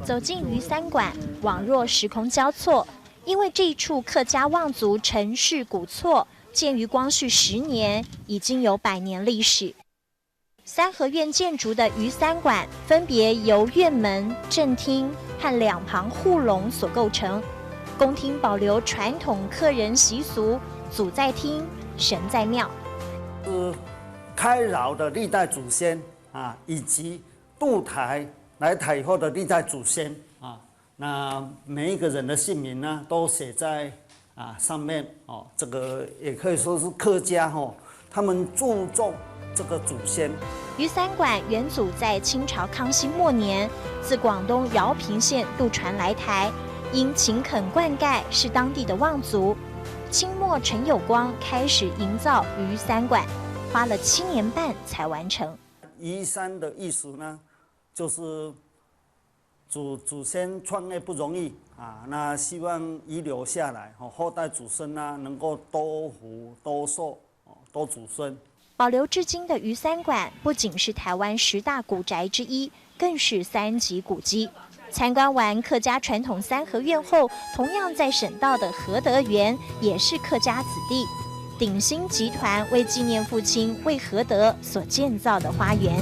走进鱼三馆，宛若时空交错，因为这一处客家望族陈氏古厝建于光绪10年，已经有100年历史。三合院建筑的鱼三馆分别由院门、正厅和两旁护龙所构成。宫厅保留传统客人习俗，祖在厅，神在庙。开窑的历代祖先啊，以及渡台来台以后的历代祖先啊，那每一个人的姓名呢，都写在上面哦。这个也可以说是客家他们注重这个祖先。鱼三馆元祖在清朝康熙末年，自广东饶平县渡船来台，因勤恳灌溉是当地的望族。清末陈有光开始营造鱼三馆，花了7年半才完成。移山的意思呢，就是祖先创业不容易啊，那希望遗留下来，后代祖孙呢能够多福多寿，多祖孙。保留至今的鱼三馆不仅是台湾10大古宅之一，更是3级古迹。参观完客家传统三合院后，同样在省道的和德园也是客家子弟。鼎新集团为纪念父亲魏和德所建造的花园。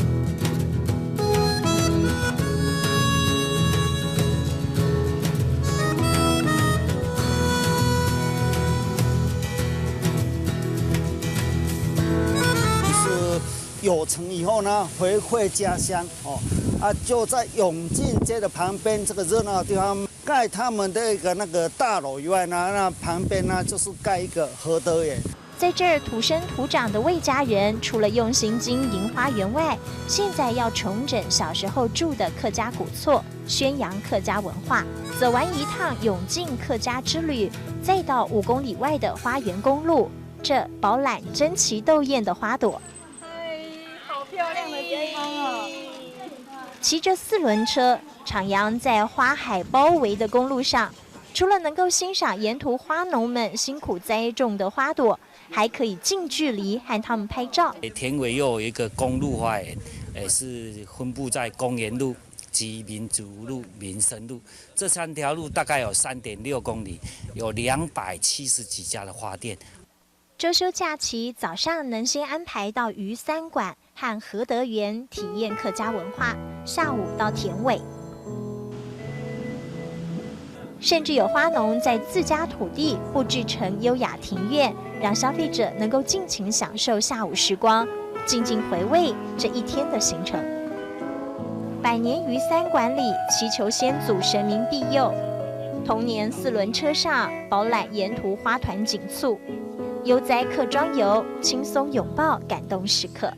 就是有成以后呢，回馈家乡就在永靖街的旁边这个热闹的地方盖他们的那个大楼以外呢，那旁边呢就是盖一个和德园。在这儿土生土长的魏家人，除了用心经营花园外，现在要重整小时候住的客家古厝，宣扬客家文化。走完一趟永靖客家之旅，再到5公里外的花园公路，这饱览争奇斗艳的花朵。好漂亮的街坊哦！骑着4轮车，徜徉在花海包围的公路上，除了能够欣赏沿途花农们辛苦栽种的花朵，还可以近距离和他们拍照。田尾又有一个公路花园，是分布在公园路及民族路、民生路这3条路，大概有3.6公里，有270几家的花店。周休假期早上能先安排到鱼三馆和和德园体验客家文化，下午到田尾。甚至有花农在自家土地布置成优雅庭院，让消费者能够尽情享受下午时光，静静回味这一天的行程。100年鱼三馆里祈求先祖神明庇佑，童年4轮车上饱览沿途花团锦簇，悠哉客庄游，轻松拥抱感动时刻。